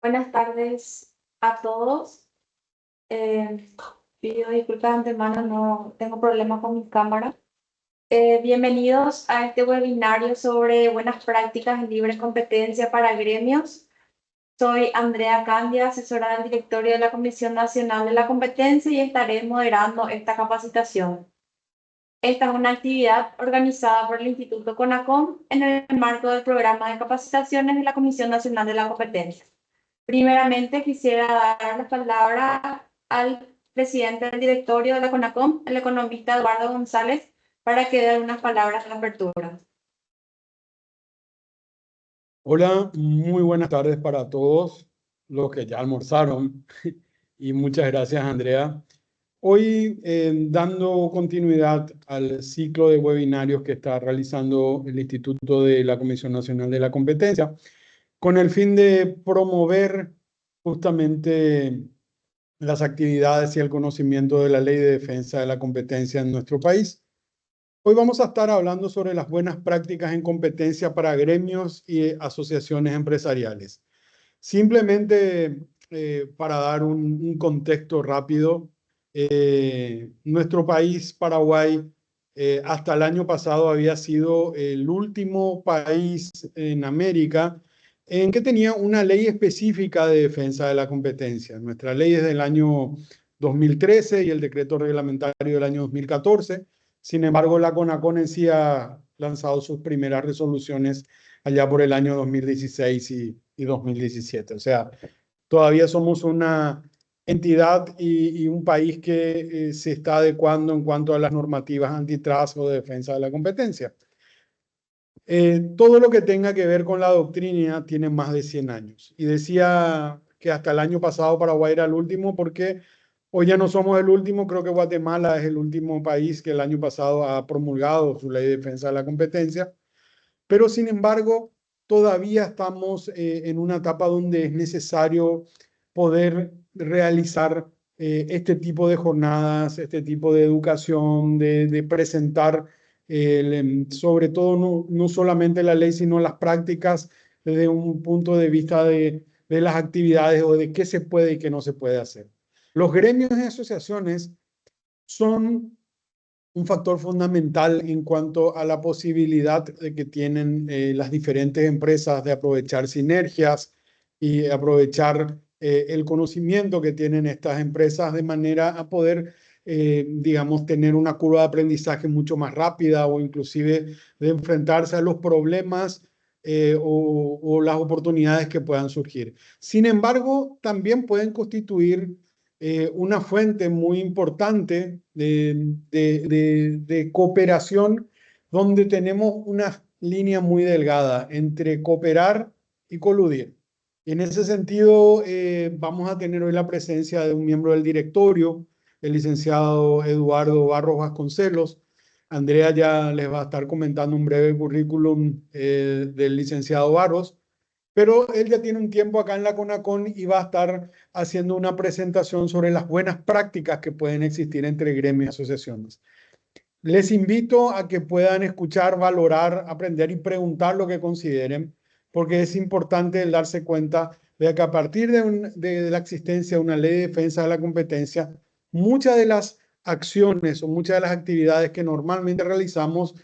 Buenas tardes a todos. Eh, Pido disculpas de antemano, no tengo problemas con mi cámara. Bienvenidos a este webinario sobre buenas prácticas en libre competencia para gremios. Soy Andrea Candia, asesora del directorio de la Comisión Nacional de la Competencia y estaré moderando esta capacitación. Esta es una actividad organizada por el Instituto CONACOM en el marco del programa de capacitaciones de la Comisión Nacional de la Competencia. Primeramente, quisiera dar la palabra al presidente del directorio de la CONACOM, el economista Eduardo González, para que dé unas palabras de apertura. Hola, muy buenas tardes para todos los que ya almorzaron y muchas gracias, Andrea. Hoy, dando continuidad al ciclo de webinarios que está realizando el Instituto de la Comisión Nacional de la Competencia, con el fin de promover justamente las actividades y el conocimiento de la Ley de Defensa de la Competencia en nuestro país. Hoy vamos a estar hablando sobre las buenas prácticas en competencia para gremios y asociaciones empresariales. Simplemente para dar un contexto rápido, nuestro país, Paraguay, hasta el año pasado había sido el último país en América en que tenía una ley específica de defensa de la competencia. Nuestra ley es del año 2013 y el decreto reglamentario del año 2014. Sin embargo, la CONACON en sí ha lanzado sus primeras resoluciones allá por el año 2016 y 2017. O sea, todavía somos una entidad y un país que se está adecuando en cuanto a las normativas antitrust o de defensa de la competencia. Todo lo que tenga que ver con la doctrina tiene más de 100 años. Y decía que hasta el año pasado Paraguay era el último porque hoy ya no somos el último. Creo que Guatemala es el último país que el año pasado ha promulgado su ley de defensa de la competencia. Pero sin embargo, todavía estamos en una etapa donde es necesario poder realizar este tipo de jornadas, este tipo de educación, de presentar sobre todo no solamente la ley, sino las prácticas desde un punto de vista de las actividades o de qué se puede y qué no se puede hacer. Los gremios y asociaciones son un factor fundamental en cuanto a la posibilidad de que tienen las diferentes empresas de aprovechar sinergias y aprovechar el conocimiento que tienen estas empresas de manera a poder, digamos, tener una curva de aprendizaje mucho más rápida o inclusive de enfrentarse a los problemas o las oportunidades que puedan surgir. Sin embargo, también pueden constituir una fuente muy importante de cooperación donde tenemos una línea muy delgada entre cooperar y coludir. En ese sentido, vamos a tener hoy la presencia de un miembro del directorio, el licenciado Eduardo Barros Vasconcelos. Andrea ya les va a estar comentando un breve currículum del licenciado Barros, pero él ya tiene un tiempo acá en la CONACON y va a estar haciendo una presentación sobre las buenas prácticas que pueden existir entre gremios y asociaciones. Les invito a que puedan escuchar, valorar, aprender y preguntar lo que consideren, porque es importante el darse cuenta de que a partir de la existencia de una ley de defensa de la competencia, muchas de las acciones o muchas de las actividades que normalmente realizamos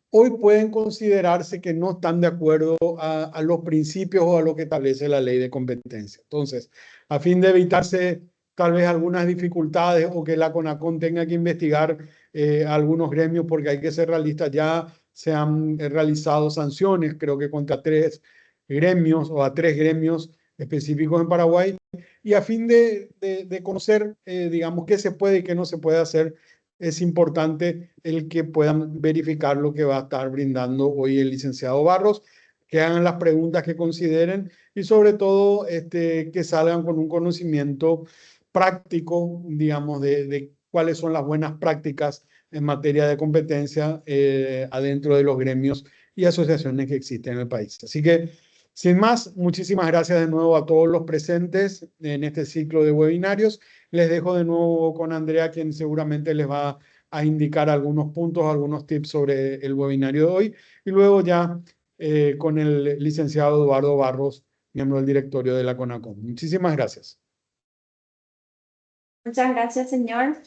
hoy pueden considerarse que no están de acuerdo a los principios o a lo que establece la ley de competencia. Entonces, a fin de evitarse tal vez algunas dificultades o que la CONACON tenga que investigar algunos gremios, porque hay que ser realistas, ya se han realizado sanciones, creo que contra 3 gremios o a 3 gremios específicos en Paraguay, y a fin de conocer, digamos, qué se puede y qué no se puede hacer, es importante el que puedan verificar lo que va a estar brindando hoy el licenciado Barros, que hagan las preguntas que consideren y sobre todo que salgan con un conocimiento práctico, digamos, de cuáles son las buenas prácticas en materia de competencia adentro de los gremios y asociaciones que existen en el país. Así que, sin más, muchísimas gracias de nuevo a todos los presentes en este ciclo de webinarios. Les dejo de nuevo con Andrea, quien seguramente les va a indicar algunos puntos, algunos tips sobre el webinario de hoy. Y luego ya con el licenciado Eduardo Barros miembro del directorio de la CONACOM. Muchísimas gracias. Muchas gracias, señor.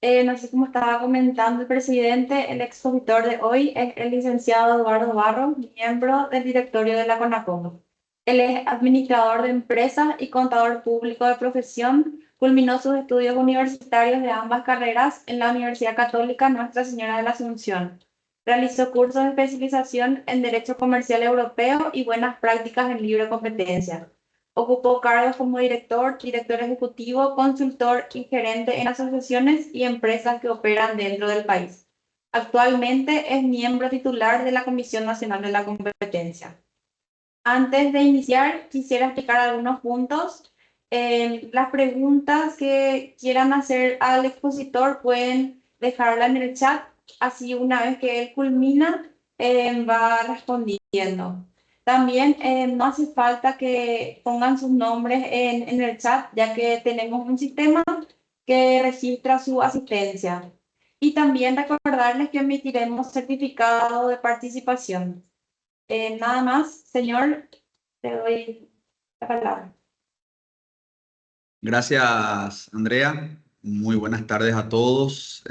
No sé cómo estaba comentando el presidente, el expositor de hoy es el licenciado Eduardo Barro, miembro del directorio de la CONACOM. Él es administrador de empresas y contador público de profesión. Culminó sus estudios universitarios de ambas carreras en la Universidad Católica Nuestra Señora de la Asunción. Realizó cursos de especialización en Derecho Comercial Europeo y Buenas Prácticas en Libre Competencia. Ocupó cargos como director, director ejecutivo, consultor y gerente en asociaciones y empresas que operan dentro del país. Actualmente es miembro titular de la Comisión Nacional de la Competencia. Antes de iniciar, quisiera explicar algunos puntos. Las preguntas que quieran hacer al expositor pueden dejarla en el chat, así una vez que él culmina, va respondiendo. También no hace falta que pongan sus nombres en el chat, ya que tenemos un sistema que registra su asistencia. Y también recordarles que emitiremos certificado de participación. Nada más, señor, te doy la palabra. Gracias, Andrea. Muy buenas tardes a todos.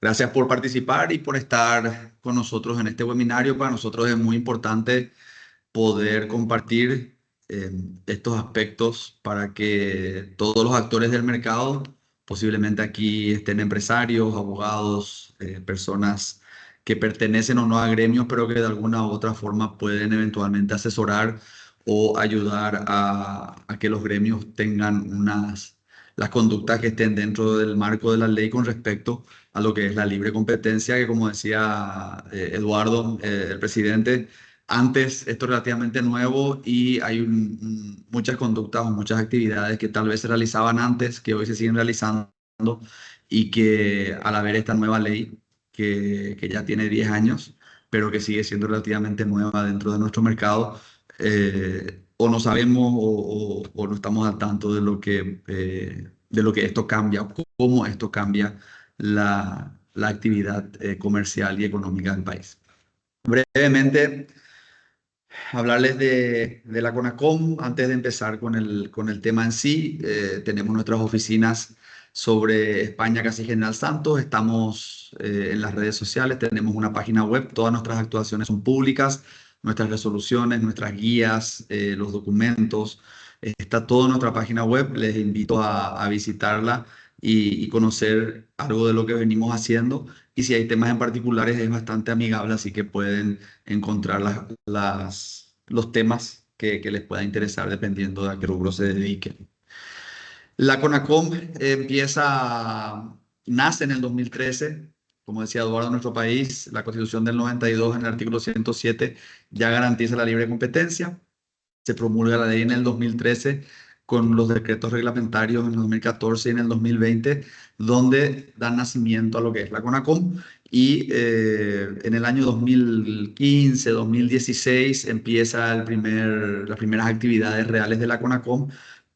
Gracias por participar y por estar con nosotros en este webinario. Para nosotros es muy importante poder compartir estos aspectos para que todos los actores del mercado, posiblemente aquí estén empresarios, abogados, personas que pertenecen o no a gremios, pero que de alguna u otra forma pueden eventualmente asesorar o ayudar a que los gremios tengan las conductas que estén dentro del marco de la ley con respecto a lo que es la libre competencia, que como decía Eduardo, el presidente, antes esto es relativamente nuevo y hay muchas conductas o muchas actividades que tal vez se realizaban antes, que hoy se siguen realizando y que al haber esta nueva ley, que ya tiene 10 años, pero que sigue siendo relativamente nueva dentro de nuestro mercado, o no sabemos o no estamos al tanto de lo que esto cambia, o cómo esto cambia la actividad comercial y económica del país. Brevemente, hablarles de la CONACOM antes de empezar con el tema en sí. Tenemos nuestras oficinas sobre España, Casi General Santos. Estamos en las redes sociales, tenemos una página web, todas nuestras actuaciones son públicas, nuestras resoluciones, nuestras guías, los documentos. Está todo en nuestra página web. Les invito a visitarla y conocer algo de lo que venimos haciendo. Y si hay temas en particulares, es bastante amigable, así que pueden encontrar los temas que les pueda interesar dependiendo de a qué rubro se dediquen. La CONACOM nace en el 2013, como decía Eduardo, en nuestro país, la Constitución del 92 en el artículo 107 ya garantiza la libre competencia. Se promulga la ley en el 2013 con los decretos reglamentarios en el 2014 y en el 2020, donde dan nacimiento a lo que es la CONACOM. Y en el año 2015, 2016 empieza las primeras actividades reales de la CONACOM,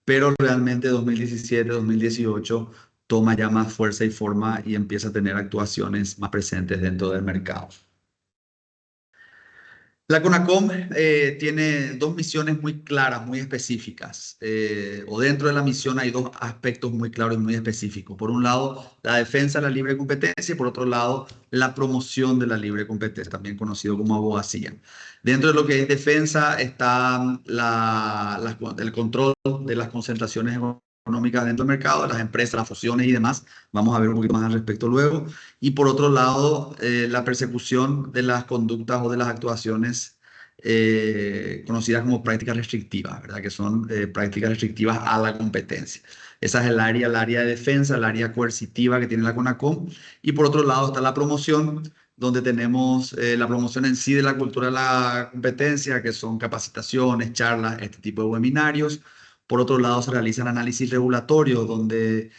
pero realmente 2017, 2018 toma ya más fuerza y forma y empieza a tener actuaciones más presentes dentro del mercado. La CONACOM tiene dos misiones muy claras, muy específicas, o dentro de la misión hay dos aspectos muy claros y muy específicos. Por un lado, la defensa de la libre competencia y por otro lado, la promoción de la libre competencia, también conocido como abogacía. Dentro de lo que es defensa está el control de las concentraciones económicas dentro del mercado, de las empresas, las fusiones y demás. Vamos a ver un poquito más al respecto luego. Y por otro lado, la persecución de las conductas o de las actuaciones conocidas como prácticas restrictivas, ¿verdad? Que son prácticas restrictivas a la competencia. Esa es el área de defensa, el área coercitiva que tiene la CONACOM. Y por otro lado está la promoción, donde tenemos la promoción en sí de la cultura de la competencia, que son capacitaciones, charlas, este tipo de webinarios. Por otro lado, se realizan análisis regulatorios, donde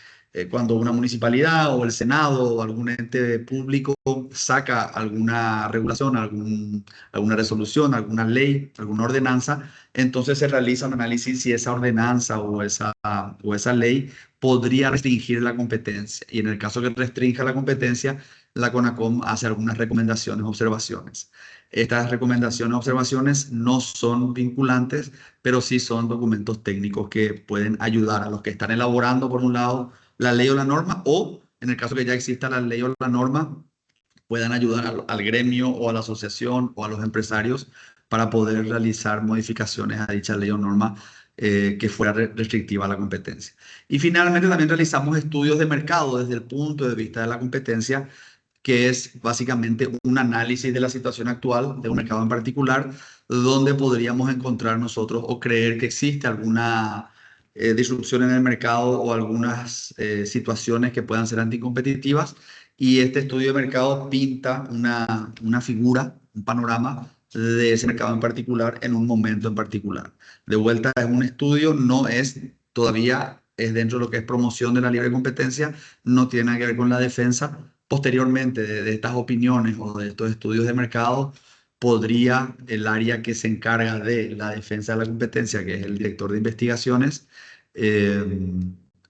cuando una municipalidad o el Senado o algún ente público saca alguna regulación, alguna resolución, alguna ley, alguna ordenanza, entonces se realiza un análisis si esa ordenanza o esa ley podría restringir la competencia. Y en el caso que restrinja la competencia, la CONACOM hace algunas recomendaciones, observaciones. Estas recomendaciones, observaciones no son vinculantes, pero sí son documentos técnicos que pueden ayudar a los que están elaborando, por un lado, la ley o la norma, o en el caso que ya exista la ley o la norma, puedan ayudar al gremio o a la asociación o a los empresarios para poder realizar modificaciones a dicha ley o norma que fuera restrictiva a la competencia. Y finalmente también realizamos estudios de mercado desde el punto de vista de la competencia, que es básicamente un análisis de la situación actual de un mercado en particular, donde podríamos encontrar nosotros o creer que existe alguna disrupción en el mercado o algunas situaciones que puedan ser anticompetitivas. Y este estudio de mercado pinta una figura, un panorama de ese mercado en particular en un momento en particular. De vuelta, es un estudio, no es todavía, es dentro de lo que es promoción de la libre competencia, no tiene nada que ver con la defensa. Posteriormente de estas opiniones o de estos estudios de mercado, podría el área que se encarga de la defensa de la competencia, que es el director de investigaciones, eh,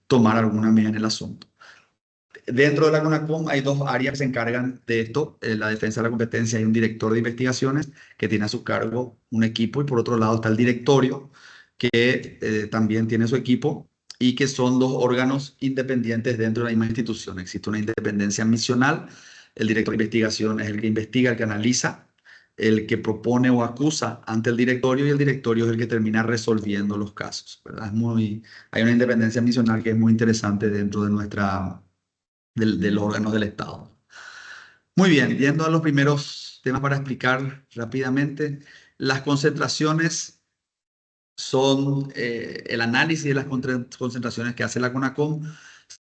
tomar alguna medida en el asunto. Dentro de la CONACOM hay dos áreas que se encargan de esto, la defensa de la competencia. Hay un director de investigaciones que tiene a su cargo un equipo, y por otro lado está el directorio, que también tiene su equipo, y que son dos órganos independientes dentro de la misma institución. Existe una independencia misional. El director de investigación es el que investiga, el que analiza, el que propone o acusa ante el directorio, y el directorio es el que termina resolviendo los casos, ¿verdad? Hay una independencia misional que es muy interesante dentro de de los órganos del Estado. Muy bien, yendo a los primeros temas para explicar rápidamente, las concentraciones son el análisis de las concentraciones que hace la CONACOM.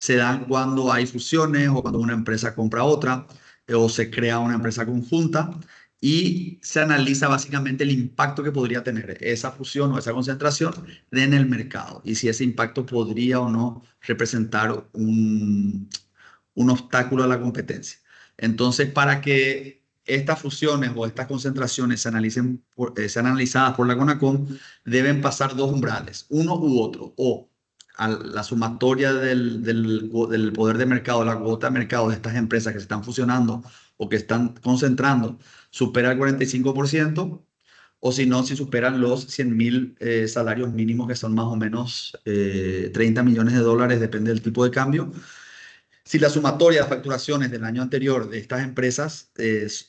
Se dan cuando hay fusiones o cuando una empresa compra otra o se crea una empresa conjunta, y se analiza básicamente el impacto que podría tener esa fusión o esa concentración en el mercado, y si ese impacto podría o no representar un obstáculo a la competencia. Entonces, para que estas fusiones o estas concentraciones sean analizadas por la CONACOM, deben pasar dos umbrales, uno u otro, o a la sumatoria del poder de mercado, la cuota de mercado de estas empresas que se están fusionando o que están concentrando, supera el 45%, o si no, si superan los 100.000 salarios mínimos, que son más o menos 30 millones de dólares, depende del tipo de cambio. Si la sumatoria de facturaciones del año anterior de estas empresas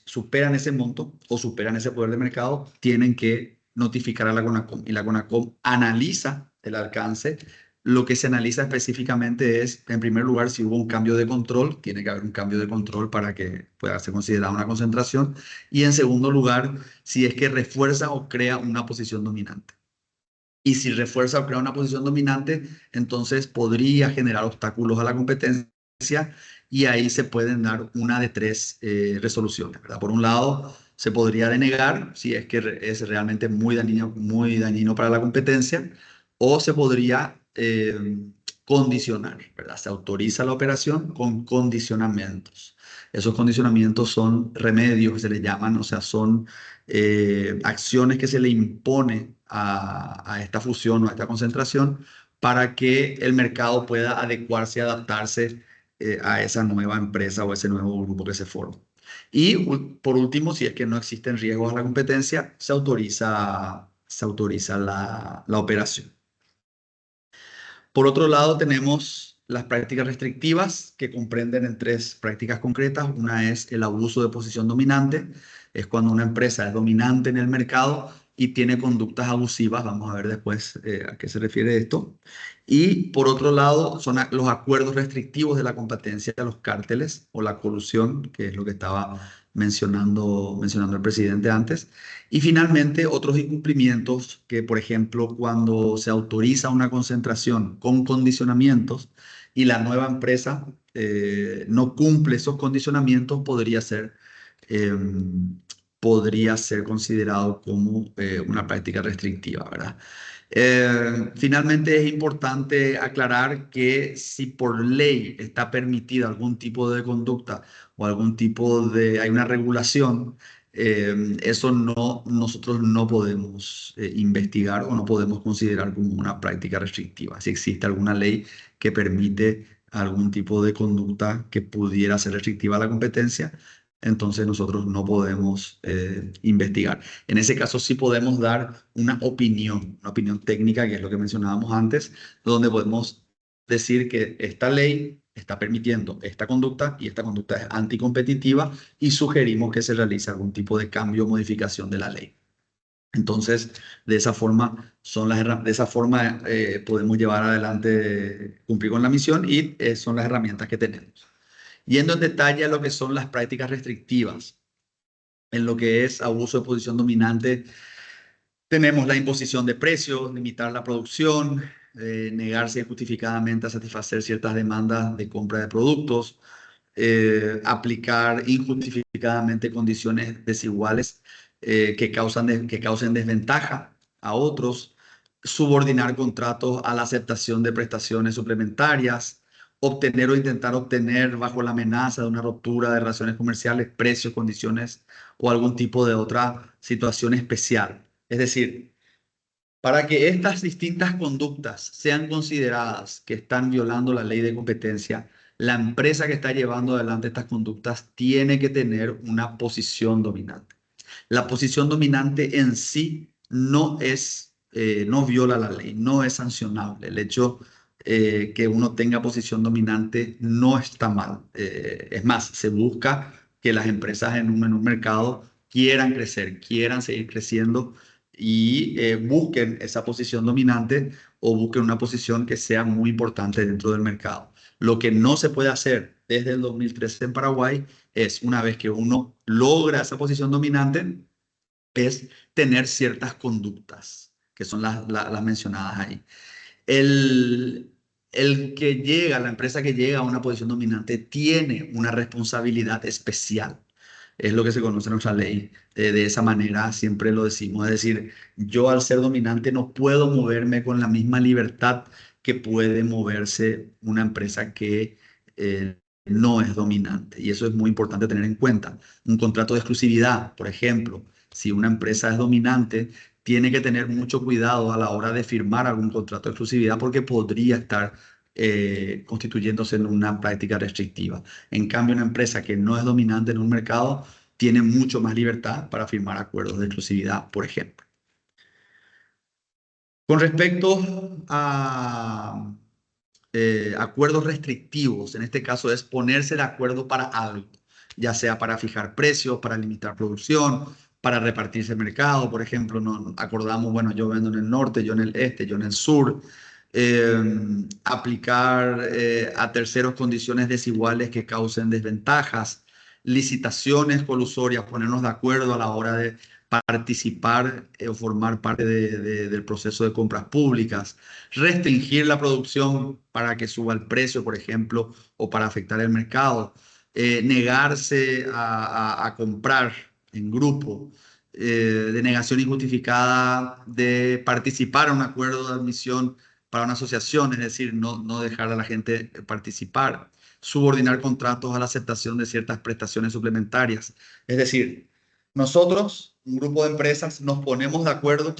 superan ese monto o superan ese poder de mercado, tienen que notificar a la CONACOM, y la CONACOM analiza el alcance. Lo que se analiza específicamente es, en primer lugar, si hubo un cambio de control. Tiene que haber un cambio de control para que pueda ser considerada una concentración. Y en segundo lugar, si es que refuerza o crea una posición dominante. Y si refuerza o crea una posición dominante, entonces podría generar obstáculos a la competencia, y ahí se pueden dar una de tres resoluciones, ¿verdad? Por un lado, se podría denegar si es que es realmente muy dañino para la competencia, o se podría condicionar, ¿verdad? Se autoriza la operación con condicionamientos. Esos condicionamientos son remedios que se le llaman, o sea, son acciones que se le impone a esta fusión o a esta concentración, para que el mercado pueda adecuarse y adaptarse a esa nueva empresa o ese nuevo grupo que se forma. Y por último, si es que no existen riesgos a la competencia, se autoriza la operación. Por otro lado, tenemos las prácticas restrictivas, que comprenden en tres prácticas concretas. Una es el abuso de posición dominante. Es cuando una empresa es dominante en el mercado y tiene conductas abusivas. Vamos a ver después a qué se refiere esto. Y por otro lado, son los acuerdos restrictivos de la competencia, los cárteles o la colusión, que es lo que estaba mencionando el presidente antes. Y finalmente, otros incumplimientos, que por ejemplo, cuando se autoriza una concentración con condicionamientos y la nueva empresa no cumple esos condicionamientos, eh, podría ser considerado como una práctica restrictiva, ¿verdad? Finalmente, es importante aclarar que si por ley está permitido algún tipo de conducta o hay una regulación, eso nosotros no podemos investigar o no podemos considerar como una práctica restrictiva. Si existe alguna ley que permite algún tipo de conducta que pudiera ser restrictiva a la competencia, entonces nosotros no podemos investigar. En ese caso sí podemos dar una opinión técnica, que es lo que mencionábamos antes, donde podemos decir que esta ley está permitiendo esta conducta y esta conducta es anticompetitiva y sugerimos que se realice algún tipo de cambio o modificación de la ley. Entonces, de esa forma, podemos llevar adelante, cumplir con la misión y son las herramientas que tenemos. Yendo en detalle a lo que son las prácticas restrictivas, en lo que es abuso de posición dominante, tenemos la imposición de precios, limitar la producción, negarse injustificadamente a satisfacer ciertas demandas de compra de productos, aplicar injustificadamente condiciones desiguales que causen desventaja a otros, subordinar contratos a la aceptación de prestaciones suplementarias, obtener o intentar obtener bajo la amenaza de una ruptura de relaciones comerciales, precios, condiciones o algún tipo de otra situación especial. Es decir, para que estas distintas conductas sean consideradas que están violando la ley de competencia, la empresa que está llevando adelante estas conductas tiene que tener una posición dominante. La posición dominante en sí no viola la ley, no es sancionable. El hecho que uno tenga posición dominante no está mal. Es más, se busca que las empresas en un mercado quieran crecer, quieran seguir creciendo y busquen esa posición dominante o busquen una posición que sea muy importante dentro del mercado. Lo que no se puede hacer desde el 2013 en Paraguay es, una vez que uno logra esa posición dominante, es tener ciertas conductas, que son las mencionadas ahí. El que llega, la empresa que llega a una posición dominante tiene una responsabilidad especial. Es lo que se conoce en nuestra ley. De esa manera siempre lo decimos. Es decir, yo al ser dominante no puedo moverme con la misma libertad que puede moverse una empresa que no es dominante. Y eso es muy importante tener en cuenta. Un contrato de exclusividad, por ejemplo, si una empresa es dominante, tiene que tener mucho cuidado a la hora de firmar algún contrato de exclusividad porque podría estar constituyéndose en una práctica restrictiva. En cambio, una empresa que no es dominante en un mercado tiene mucho más libertad para firmar acuerdos de exclusividad, por ejemplo. Con respecto a acuerdos restrictivos, en este caso es ponerse de acuerdo para algo, ya sea para fijar precios, para limitar producción, para repartirse el mercado. Por ejemplo, nos acordamos, bueno, yo vendo en el norte, yo en el este, yo en el sur. Aplicar a terceros condiciones desiguales que causen desventajas, licitaciones colusorias, ponernos de acuerdo a la hora de participar o formar parte del proceso de compras públicas, restringir la producción para que suba el precio, por ejemplo, o para afectar el mercado, negarse a comprar en grupo, denegación injustificada de participar en un acuerdo de admisión para una asociación, es decir, no dejar a la gente participar, subordinar contratos a la aceptación de ciertas prestaciones suplementarias. Es decir, nosotros, un grupo de empresas, nos ponemos de acuerdo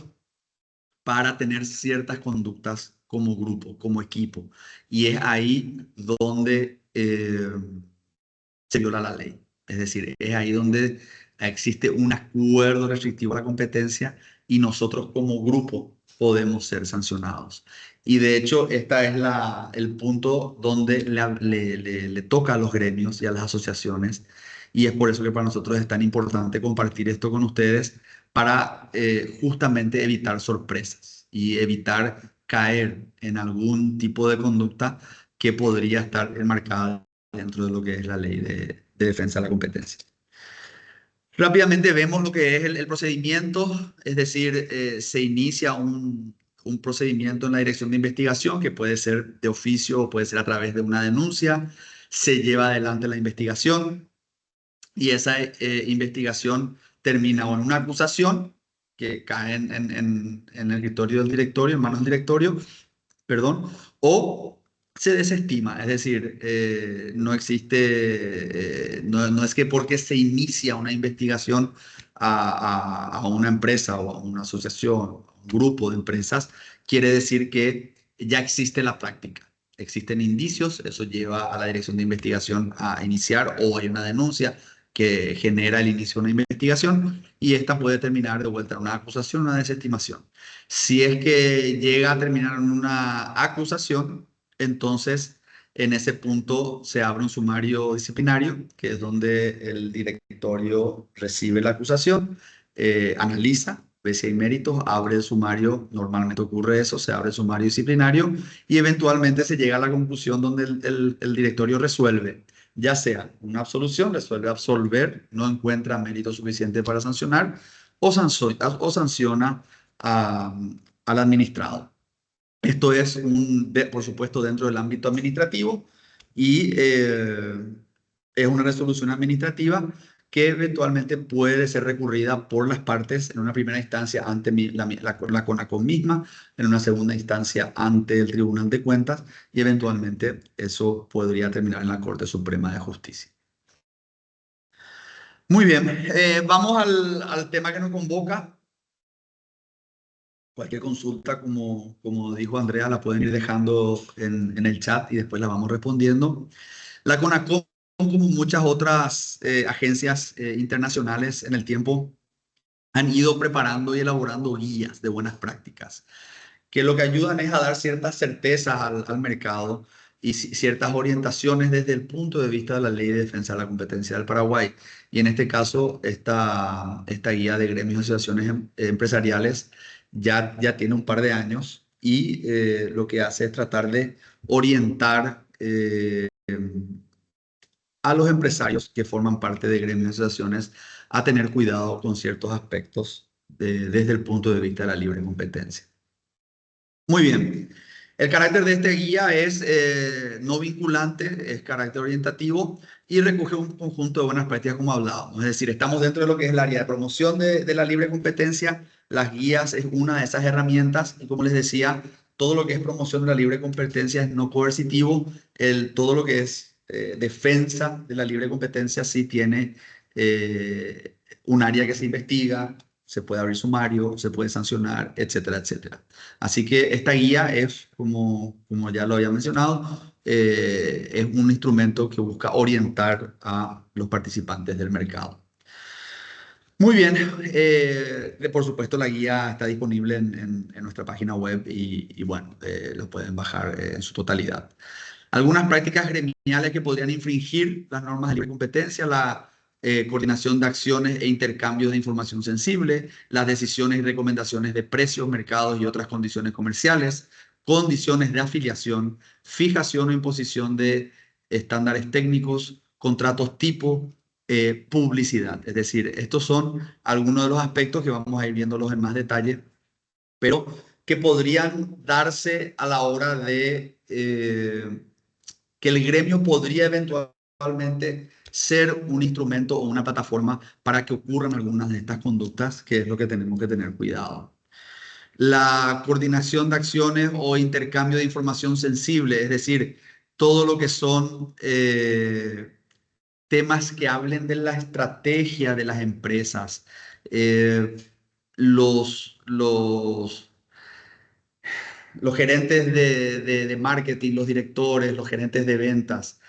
para tener ciertas conductas como grupo, como equipo. Y es ahí donde se viola la ley. Es decir, es ahí donde existe un acuerdo restrictivo a la competencia y nosotros como grupo podemos ser sancionados. Y de hecho, este es el punto donde le toca a los gremios y a las asociaciones. Y es por eso que para nosotros es tan importante compartir esto con ustedes para justamente evitar sorpresas y evitar caer en algún tipo de conducta que podría estar enmarcada dentro de lo que es la ley de defensa de la competencia. Rápidamente vemos lo que es el procedimiento, es decir, se inicia un procedimiento en la dirección de investigación que puede ser de oficio o puede ser a través de una denuncia, se lleva adelante la investigación y esa investigación termina en una acusación que cae en el escritorio del directorio, en manos del directorio, perdón, o se desestima, es decir, no existe, no es que porque se inicia una investigación a una empresa o a una asociación, a un grupo de empresas, quiere decir que ya existe la práctica. existen indicios, eso lleva a la dirección de investigación a iniciar o hay una denuncia que genera el inicio de una investigación y esta puede terminar de vuelta en una acusación o una desestimación. Si es que llega a terminar en una acusación, entonces en ese punto se abre un sumario disciplinario, que es donde el directorio recibe la acusación, analiza, ve si hay méritos, abre el sumario, normalmente ocurre eso, se abre el sumario disciplinario y eventualmente se llega a la conclusión donde el directorio resuelve, ya sea una absolución, resuelve absolver, no encuentra mérito suficiente para sancionar, o sanciona al administrado. Esto es, por supuesto, dentro del ámbito administrativo y es una resolución administrativa que eventualmente puede ser recurrida por las partes en una primera instancia ante la CONACOM misma, en una segunda instancia ante el Tribunal de Cuentas y eventualmente eso podría terminar en la Corte Suprema de Justicia. Muy bien, vamos al tema que nos convoca. Cualquier consulta, como dijo Andrea, la pueden ir dejando en el chat y después la vamos respondiendo. La CONACOM, como muchas otras agencias internacionales en el tiempo, han ido preparando y elaborando guías de buenas prácticas, que lo que ayudan es a dar ciertas certezas al mercado y ciertas orientaciones desde el punto de vista de la Ley de Defensa de la Competencia del Paraguay. Y en este caso, esta guía de gremios y asociaciones empresariales ya tiene un par de años y lo que hace es tratar de orientar a los empresarios que forman parte de gremios y asociaciones a tener cuidado con ciertos aspectos desde el punto de vista de la libre competencia. Muy bien. El carácter de esta guía es no vinculante, es carácter orientativo y recoge un conjunto de buenas prácticas como hablábamos. Es decir, estamos dentro de lo que es el área de promoción de la libre competencia. Las guías es una de esas herramientas y como les decía, todo lo que es promoción de la libre competencia es no coercitivo. Todo lo que es defensa de la libre competencia sí tiene un área que se investiga, se puede abrir sumario, se puede sancionar, etcétera, etcétera. Así que esta guía es, como ya lo había mencionado, es un instrumento que busca orientar a los participantes del mercado. Muy bien, por supuesto la guía está disponible en nuestra página web y bueno, lo pueden bajar en su totalidad. Algunas prácticas gremiales que podrían infringir las normas de libre competencia, la coordinación de acciones e intercambios de información sensible, las decisiones y recomendaciones de precios, mercados y otras condiciones comerciales, condiciones de afiliación, fijación o imposición de estándares técnicos, contratos tipo, publicidad. Es decir, estos son algunos de los aspectos que vamos a ir viéndolos en más detalle, pero que podrían darse a la hora de que el gremio podría eventualmente ser un instrumento o una plataforma para que ocurran algunas de estas conductas, que es lo que tenemos que tener cuidado. La coordinación de acciones o intercambio de información sensible, es decir, todo lo que son temas que hablen de la estrategia de las empresas, los gerentes de marketing, los directores, los gerentes de ventas,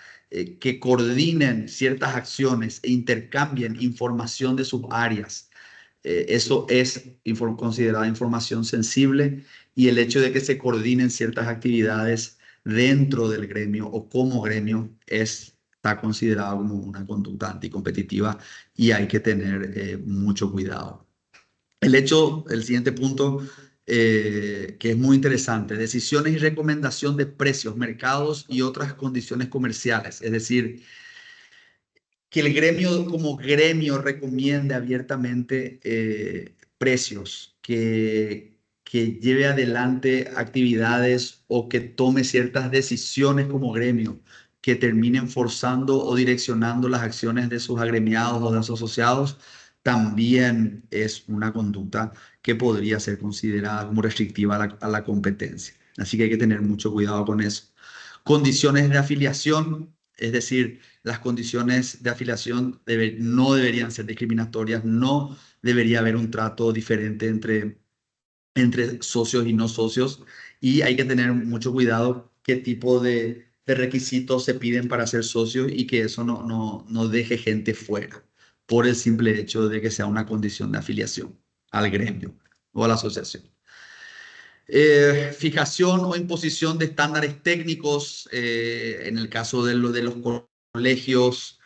que coordinen ciertas acciones e intercambien información de sus áreas. Eso es considerada información sensible y el hecho de que se coordinen ciertas actividades dentro del gremio o como gremio está considerado como una conducta anticompetitiva y hay que tener mucho cuidado. El siguiente punto, que es muy interesante, decisiones y recomendación de precios, mercados y otras condiciones comerciales. Es decir, que el gremio como gremio recomiende abiertamente precios, que lleve adelante actividades o que tome ciertas decisiones como gremio que terminen forzando o direccionando las acciones de sus agremiados o de sus asociados, también es una conducta que podría ser considerada como restrictiva a la competencia. Así que hay que tener mucho cuidado con eso. Condiciones de afiliación, es decir, las condiciones de afiliación no deberían ser discriminatorias, no debería haber un trato diferente entre socios y no socios y hay que tener mucho cuidado qué tipo de requisitos se piden para ser socio y que eso no deje gente fuera por el simple hecho de que sea una condición de afiliación al gremio o a la asociación. Fijación o imposición de estándares técnicos en el caso de los colegios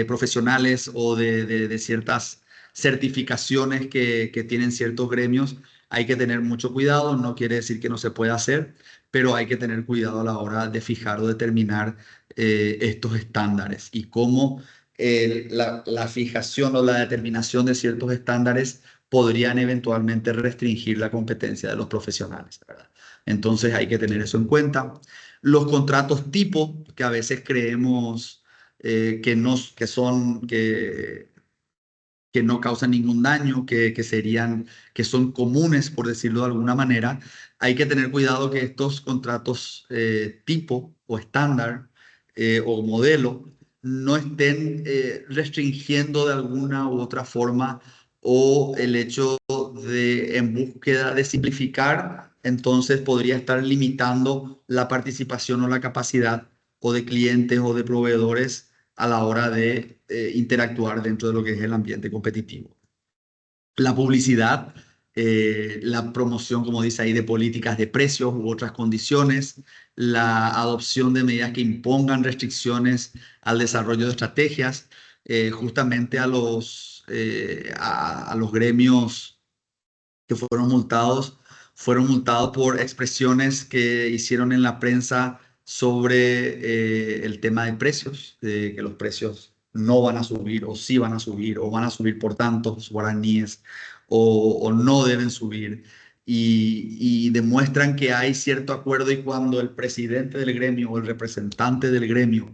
profesionales o de ciertas certificaciones que tienen ciertos gremios. Hay que tener mucho cuidado, no quiere decir que no se pueda hacer, pero hay que tener cuidado a la hora de fijar o determinar estos estándares y cómo la fijación o la determinación de ciertos estándares podrían eventualmente restringir la competencia de los profesionales, ¿verdad? Entonces hay que tener eso en cuenta. Los contratos tipo, que a veces creemos que no causan ningún daño, que son comunes, por decirlo de alguna manera, hay que tener cuidado que estos contratos tipo o estándar o modelo no estén restringiendo de alguna u otra forma o el hecho de, en búsqueda de simplificar, entonces podría estar limitando la participación o la capacidad o de clientes o de proveedores a la hora de interactuar dentro de lo que es el ambiente competitivo. La publicidad, la promoción, como dice ahí, de políticas de precios u otras condiciones, la adopción de medidas que impongan restricciones al desarrollo de estrategias, justamente a los gremios que fueron multados por expresiones que hicieron en la prensa sobre el tema de precios, de que los precios no van a subir o sí van a subir o van a subir por tantos guaraníes o no deben subir. Y demuestran que hay cierto acuerdo y cuando el presidente del gremio o el representante del gremio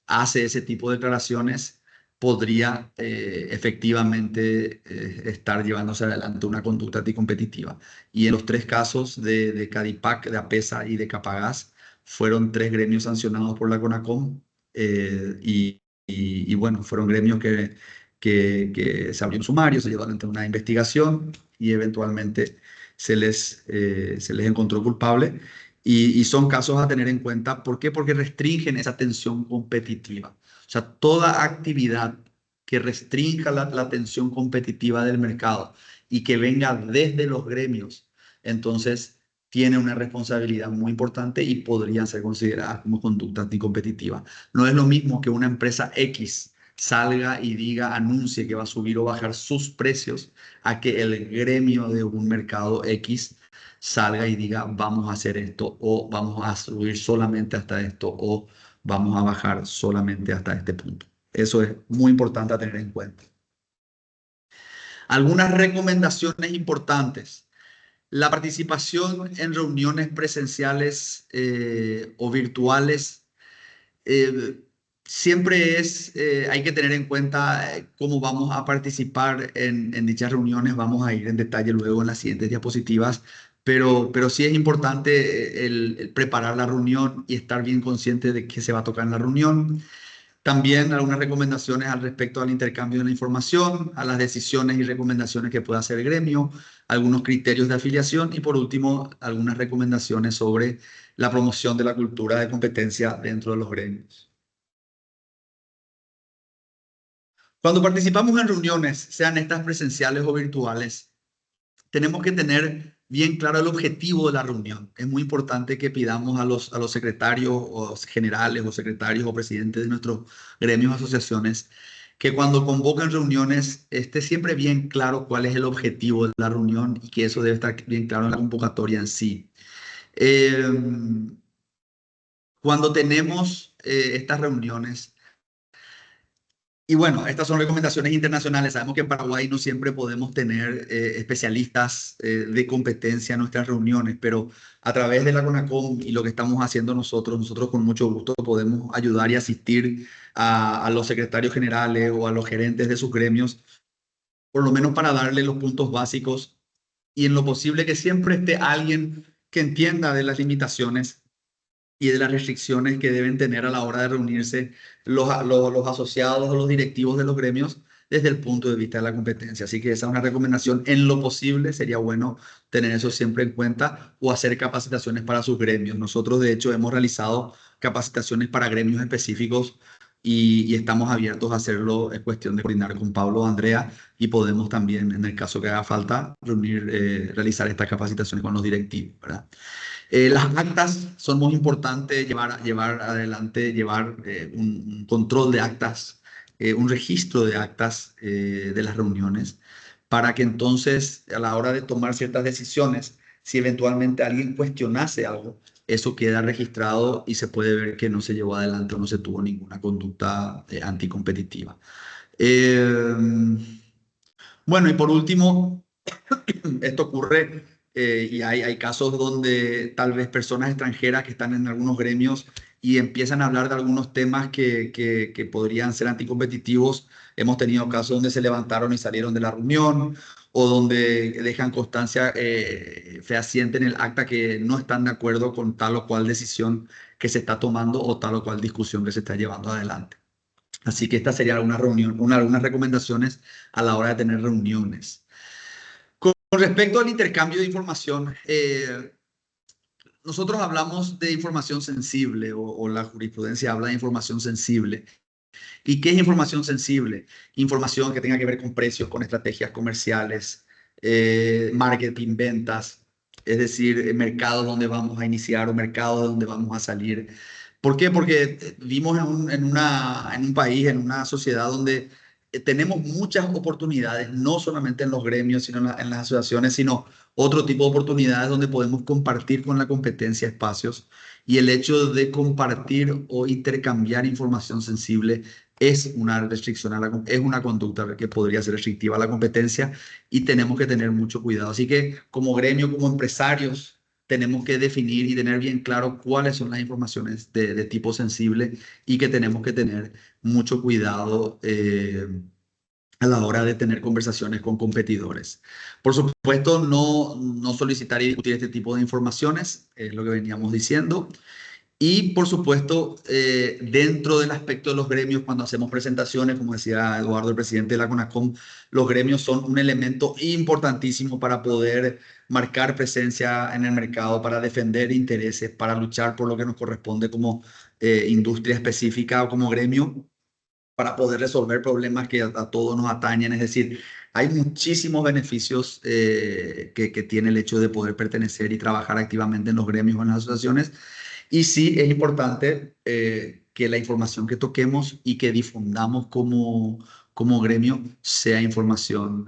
hace ese tipo de declaraciones, podría efectivamente estar llevándose adelante una conducta anticompetitiva. Y en los tres casos de Cadipac, de APESA y de Capagás, fueron tres gremios sancionados por la CONACOM y bueno, fueron gremios que se abrió un sumario, se llevó adelante una investigación y eventualmente se les encontró culpable. Y son casos a tener en cuenta. ¿Por qué? Porque restringen esa tensión competitiva. O sea, toda actividad que restrinja la tensión competitiva del mercado y que venga desde los gremios, entonces tiene una responsabilidad muy importante y podrían ser consideradas como conducta anticompetitiva. No es lo mismo que una empresa X salga y diga, anuncie que va a subir o bajar sus precios, a que el gremio de un mercado X salga y diga, vamos a hacer esto o vamos a subir solamente hasta esto o vamos a bajar solamente hasta este punto. Eso es muy importante a tener en cuenta. Algunas recomendaciones importantes. La participación en reuniones presenciales o virtuales siempre hay que tener en cuenta cómo vamos a participar en dichas reuniones. Vamos a ir en detalle luego en las siguientes diapositivas, pero sí es importante el preparar la reunión y estar bien consciente de qué se va a tocar en la reunión. También algunas recomendaciones al respecto al intercambio de la información, a las decisiones y recomendaciones que pueda hacer el gremio, algunos criterios de afiliación y por último algunas recomendaciones sobre la promoción de la cultura de competencia dentro de los gremios. Cuando participamos en reuniones, sean estas presenciales o virtuales, tenemos que tener bien claro el objetivo de la reunión. Es muy importante que pidamos a los secretarios o generales o secretarios o presidentes de nuestros gremios o asociaciones que cuando convocan reuniones esté siempre bien claro cuál es el objetivo de la reunión y que eso debe estar bien claro en la convocatoria en sí. Cuando tenemos estas reuniones, y bueno, estas son recomendaciones internacionales. Sabemos que en Paraguay no siempre podemos tener especialistas de competencia en nuestras reuniones, pero a través de la CONACOM y lo que estamos haciendo nosotros con mucho gusto podemos ayudar y asistir a los secretarios generales o a los gerentes de sus gremios, por lo menos para darle los puntos básicos y en lo posible que siempre esté alguien que entienda de las limitaciones y de las restricciones que deben tener a la hora de reunirse los asociados o los directivos de los gremios desde el punto de vista de la competencia. Así que esa es una recomendación. En lo posible sería bueno tener eso siempre en cuenta o hacer capacitaciones para sus gremios. Nosotros, de hecho, hemos realizado capacitaciones para gremios específicos y estamos abiertos a hacerlo. Es cuestión de coordinar con Pablo o Andrea y podemos también, en el caso que haga falta, realizar estas capacitaciones con los directivos, ¿verdad? Las actas son muy importantes, llevar adelante, llevar un control de actas, un registro de actas de las reuniones, para que entonces a la hora de tomar ciertas decisiones, si eventualmente alguien cuestionase algo, eso queda registrado y se puede ver que no se llevó adelante o no se tuvo ninguna conducta anticompetitiva. Eh, bueno, y por último, esto ocurre y hay casos donde tal vez personas extranjeras que están en algunos gremios y empiezan a hablar de algunos temas que podrían ser anticompetitivos. Hemos tenido casos donde se levantaron y salieron de la reunión o donde dejan constancia fehaciente en el acta que no están de acuerdo con tal o cual decisión que se está tomando o tal o cual discusión que se está llevando adelante. Así que estas serían algunas recomendaciones a la hora de tener reuniones. Con respecto al intercambio de información, nosotros hablamos de información sensible o la jurisprudencia habla de información sensible. ¿Y qué es información sensible? Información que tenga que ver con precios, con estrategias comerciales, marketing, ventas, es decir, mercados donde vamos a iniciar o mercados donde vamos a salir. ¿Por qué? Porque vivimos en un país, en una sociedad donde tenemos muchas oportunidades, no solamente en los gremios, sino en las asociaciones, sino otro tipo de oportunidades donde podemos compartir con la competencia espacios. Y el hecho de compartir o intercambiar información sensible es una restricción, es una conducta que podría ser restrictiva a la competencia y tenemos que tener mucho cuidado. Así que como gremio, como empresarios, tenemos que definir y tener bien claro cuáles son las informaciones de tipo sensible y que tenemos que tener mucho cuidado a la hora de tener conversaciones con competidores. Por supuesto, no solicitar y discutir este tipo de informaciones, es lo que veníamos diciendo. Y por supuesto, dentro del aspecto de los gremios, cuando hacemos presentaciones, como decía Eduardo, el presidente de la CONACOM, los gremios son un elemento importantísimo para poder marcar presencia en el mercado, para defender intereses, para luchar por lo que nos corresponde como industria específica o como gremio, para poder resolver problemas que a todos nos atañen. Es decir, hay muchísimos beneficios que tiene el hecho de poder pertenecer y trabajar activamente en los gremios o en las asociaciones. Y sí, es importante que la información que toquemos y que difundamos como gremio sea información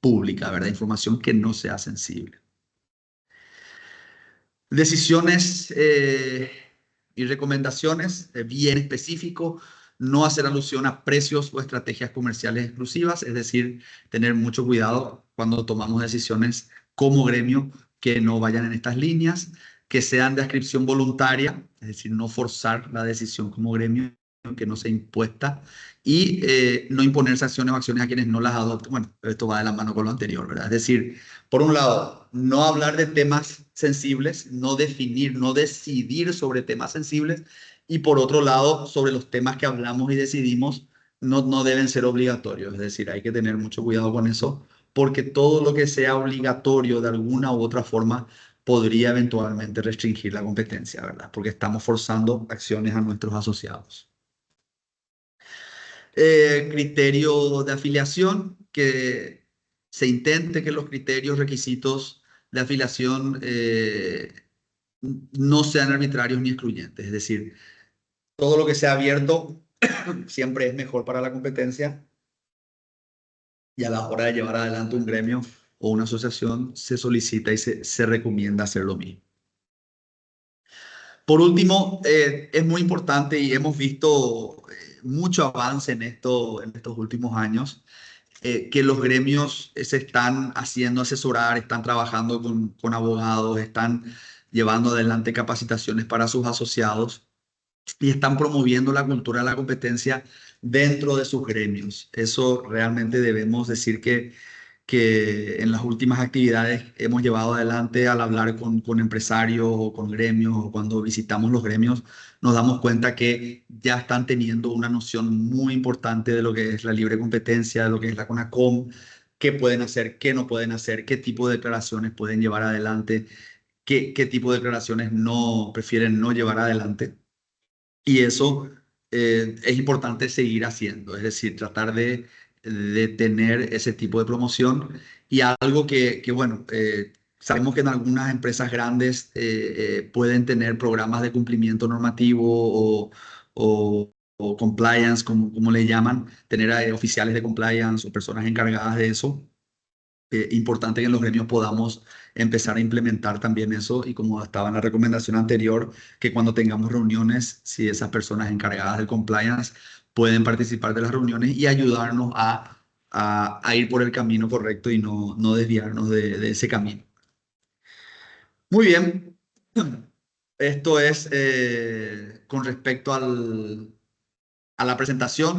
pública, ¿verdad? Información que no sea sensible. Decisiones y recomendaciones bien específico, no hacer alusión a precios o estrategias comerciales exclusivas, es decir, tener mucho cuidado cuando tomamos decisiones como gremio que no vayan en estas líneas, que sean de adscripción voluntaria, es decir, no forzar la decisión como gremio, que no sea impuesta, y no imponer sanciones o acciones a quienes no las adopten. Bueno, esto va de la mano con lo anterior, ¿verdad? Es decir, por un lado, no hablar de temas sensibles, no definir, no decidir sobre temas sensibles, y por otro lado, sobre los temas que hablamos y decidimos, no deben ser obligatorios. Es decir, hay que tener mucho cuidado con eso, porque todo lo que sea obligatorio de alguna u otra forma podría eventualmente restringir la competencia, ¿verdad? Porque estamos forzando acciones a nuestros asociados. Criterio de afiliación, que se intente que los criterios, requisitos de afiliación no sean arbitrarios ni excluyentes. Es decir, todo lo que sea abierto siempre es mejor para la competencia y a la hora de llevar adelante un gremio o una asociación se solicita y se recomienda hacer lo mismo. Por último, es muy importante y hemos visto mucho avance en estos últimos años, que los gremios se están haciendo asesorar, están trabajando con abogados, están llevando adelante capacitaciones para sus asociados y están promoviendo la cultura de la competencia dentro de sus gremios. Eso realmente debemos decir que que en las últimas actividades hemos llevado adelante al hablar con empresarios o con gremios o cuando visitamos los gremios, nos damos cuenta que ya están teniendo una noción muy importante de lo que es la libre competencia, de lo que es la CONACOM, qué pueden hacer, qué no pueden hacer, qué tipo de declaraciones pueden llevar adelante, qué tipo de declaraciones no prefieren no llevar adelante. Y eso es importante seguir haciendo, es decir, tratar de tener ese tipo de promoción y algo bueno, sabemos que en algunas empresas grandes pueden tener programas de cumplimiento normativo o compliance, como le llaman, tener oficiales de compliance o personas encargadas de eso. Importante que en los gremios podamos empezar a implementar también eso y como estaba en la recomendación anterior, que cuando tengamos reuniones, si esas personas encargadas del compliance pueden participar de las reuniones y ayudarnos a ir por el camino correcto y no desviarnos de ese camino. Muy bien, esto es con respecto a la presentación.